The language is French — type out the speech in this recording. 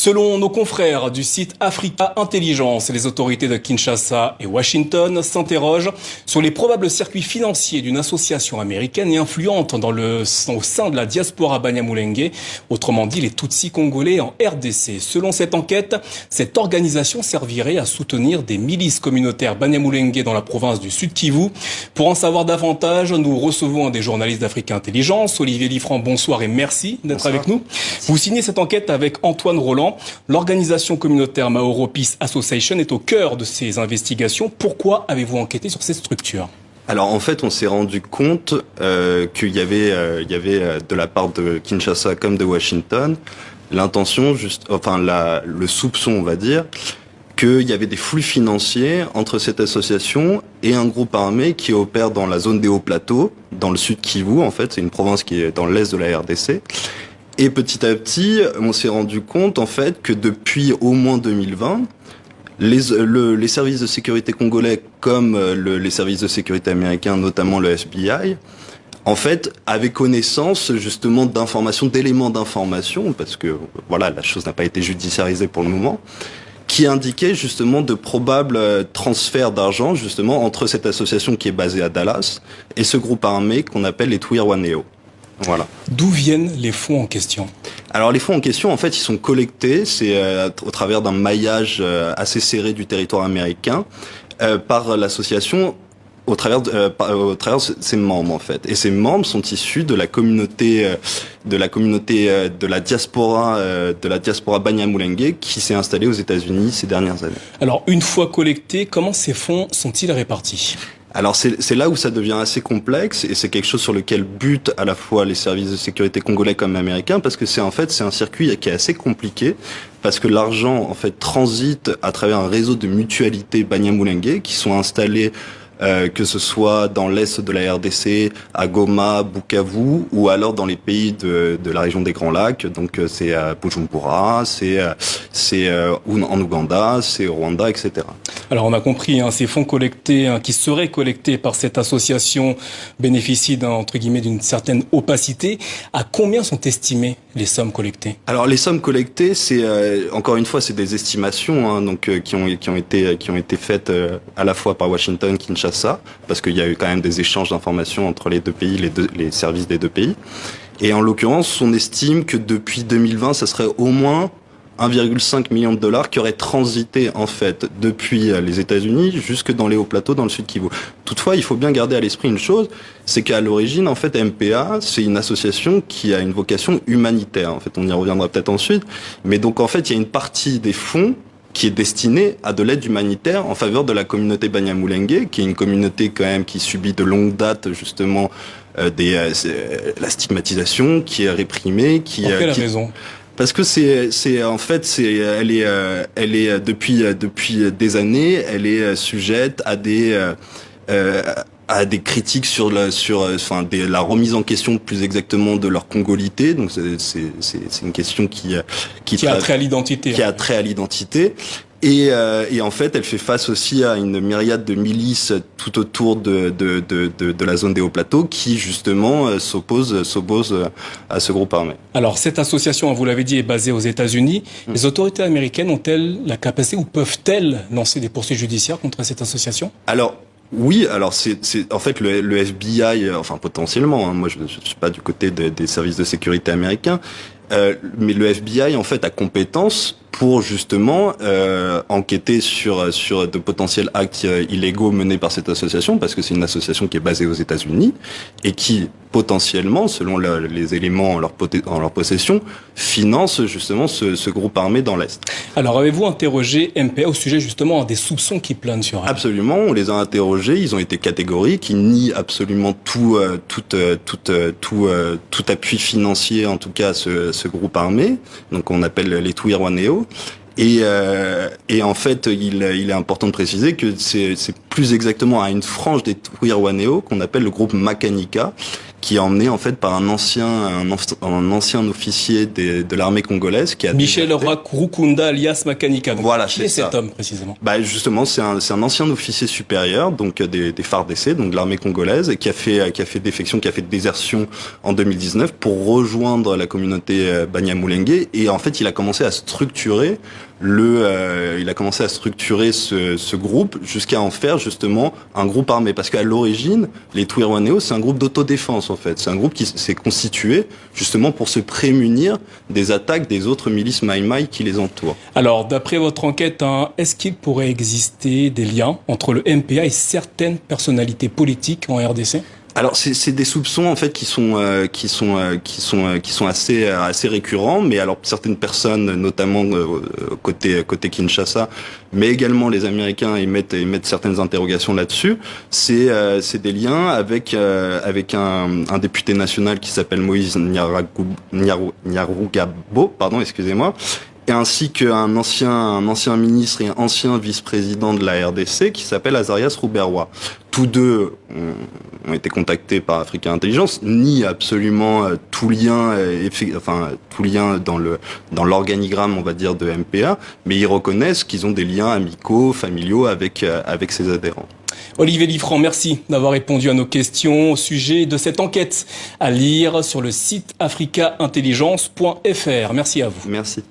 Selon nos confrères du site Africa Intelligence, les autorités de Kinshasa et Washington s'interrogent sur les probables circuits financiers d'une association américaine et influente au sein de la diaspora Banyamulenge, autrement dit les Tutsis congolais en RDC. Selon cette enquête, cette organisation servirait à soutenir des milices communautaires Banyamulenge dans la province du Sud Kivu. Pour en savoir davantage, nous recevons un des journalistes d'Africa Intelligence, Olivier Liffrand. Bonsoir et merci d'être avec nous. Vous signez cette enquête avec Antoine Roland. L'organisation communautaire Maoro Peace Association est au cœur de ces investigations. Pourquoi avez-vous enquêté sur cette structure ? Alors en fait, on s'est rendu compte qu'il y avait de la part de Kinshasa comme de Washington l'intention, le soupçon, on va dire, qu'il y avait des flux financiers entre cette association et un groupe armé qui opère dans la zone des hauts plateaux, dans le sud Kivu. En fait, c'est une province qui est dans l'est de la RDC. Et petit à petit, on s'est rendu compte en fait que depuis au moins 2020, les services de sécurité congolais comme les services de sécurité américains, notamment le FBI, en fait, avaient connaissance justement d'informations, d'éléments d'information, parce que voilà, la chose n'a pas été judiciarisée pour le moment, qui indiquaient justement de probables transferts d'argent justement entre cette association qui est basée à Dallas et ce groupe armé qu'on appelle les Twirwaneho. Voilà. D'où viennent les fonds en question ? Alors les fonds en question, en fait, ils sont collectés, c'est au travers d'un maillage assez serré du territoire américain par l'association au travers de ses membres en fait. Et ces membres sont issus de la communauté de la diaspora Banyamulenge qui s'est installée aux États-Unis ces dernières années. Alors une fois collectés, comment ces fonds sont-ils répartis ? Alors c'est là où ça devient assez complexe et c'est quelque chose sur lequel butent à la fois les services de sécurité congolais comme américains parce que c'est un circuit qui est assez compliqué parce que l'argent en fait transite à travers un réseau de mutualités Banyamulenge qui sont installées que ce soit dans l'est de la RDC, à Goma, Bukavu, ou alors dans les pays de la région des Grands Lacs. Donc c'est à Bujumbura, c'est en Ouganda, c'est au Rwanda, etc. Alors on a compris, ces fonds collectés, qui seraient collectés par cette association bénéficient entre guillemets d'une certaine opacité. À combien sont estimées les sommes collectées ? Alors les sommes collectées, c'est encore une fois, c'est des estimations, donc qui ont été faites à la fois par Washington, Kinshasa, parce qu'il y a eu quand même des échanges d'informations entre les deux pays, les services des deux pays. Et en l'occurrence, on estime que depuis 2020, ça serait au moins 1,5 million de dollars qui auraient transité en fait depuis les États-Unis jusque dans les hauts plateaux dans le sud Kivu. Toutefois, il faut bien garder à l'esprit une chose, c'est qu'à l'origine, en fait, MPA, c'est une association qui a une vocation humanitaire. En fait, on y reviendra peut-être ensuite. Mais donc, en fait, il y a une partie des fonds qui est destinée à de l'aide humanitaire en faveur de la communauté Banyamulenge, qui est une communauté quand même qui subit de longue date justement la stigmatisation, qui est réprimée, Pour quelle raison ? Parce que elle est depuis des années, elle est sujette à des critiques sur la remise en question plus exactement de leur congolité. Donc c'est une question qui a trait à l'identité. Qui a trait à l'identité. Et en fait, elle fait face aussi à une myriade de milices tout autour de la zone des hauts plateaux qui justement s'opposent à ce groupe armé. Alors cette association, vous l'avez dit, est basée aux États-Unis. Les autorités américaines ont-elles la capacité ou peuvent-elles lancer des poursuites judiciaires contre cette association ? Alors oui, alors c'est en fait le FBI, enfin potentiellement. Moi, je suis pas du côté des services de sécurité américains, mais le FBI en fait a compétence pour justement enquêter sur de potentiels actes illégaux menés par cette association, parce que c'est une association qui est basée aux États-Unis et qui potentiellement, selon les éléments en leur possession, finance justement ce groupe armé dans l'Est. Alors avez-vous interrogé MPA au sujet justement des soupçons qui planent sur elle ? Absolument, on les a interrogés, ils ont été catégoriques, ils nient absolument tout appui financier en tout cas à ce groupe armé, donc on appelle les Twirwaneho. Et en fait, il est important de préciser que c'est plus exactement à une frange des Twirwaneho qu'on appelle le groupe Makanika, qui est emmené en fait par un ancien officier de l'armée congolaise qui a Michel Rukunda alias Makanika. Voilà, qui est cet homme précisément? Bah justement, c'est un ancien officier supérieur, donc des FARDC, donc de l'armée congolaise, et qui a fait défection, qui a fait désertion en 2019 pour rejoindre la communauté Banyamulenge. Et en fait, il a commencé à structurer ce groupe jusqu'à en faire justement un groupe armé. Parce qu'à l'origine, les Twirwaneho, c'est un groupe d'autodéfense en fait. C'est un groupe qui s'est constitué justement pour se prémunir des attaques des autres milices Maï-Maï qui les entourent. Alors, d'après votre enquête, est-ce qu'il pourrait exister des liens entre le MPA et certaines personnalités politiques en RDC? Alors c'est des soupçons en fait qui sont assez récurrents, mais alors certaines personnes, notamment côté Kinshasa, mais également les Américains émettent certaines interrogations là-dessus. C'est des liens avec un député national qui s'appelle Moïse Nyarugabo, pardon, excusez-moi. Et ainsi qu'un ancien ministre et un ancien vice-président de la RDC qui s'appelle Azarias Ruberwa. Tous deux ont été contactés par Africa Intelligence, nient absolument tout lien dans l'organigramme, on va dire, de MPA, mais ils reconnaissent qu'ils ont des liens amicaux, familiaux avec ses adhérents. Olivier Liffrand, merci d'avoir répondu à nos questions au sujet de cette enquête à lire sur le site africaintelligence.fr. Merci à vous. Merci.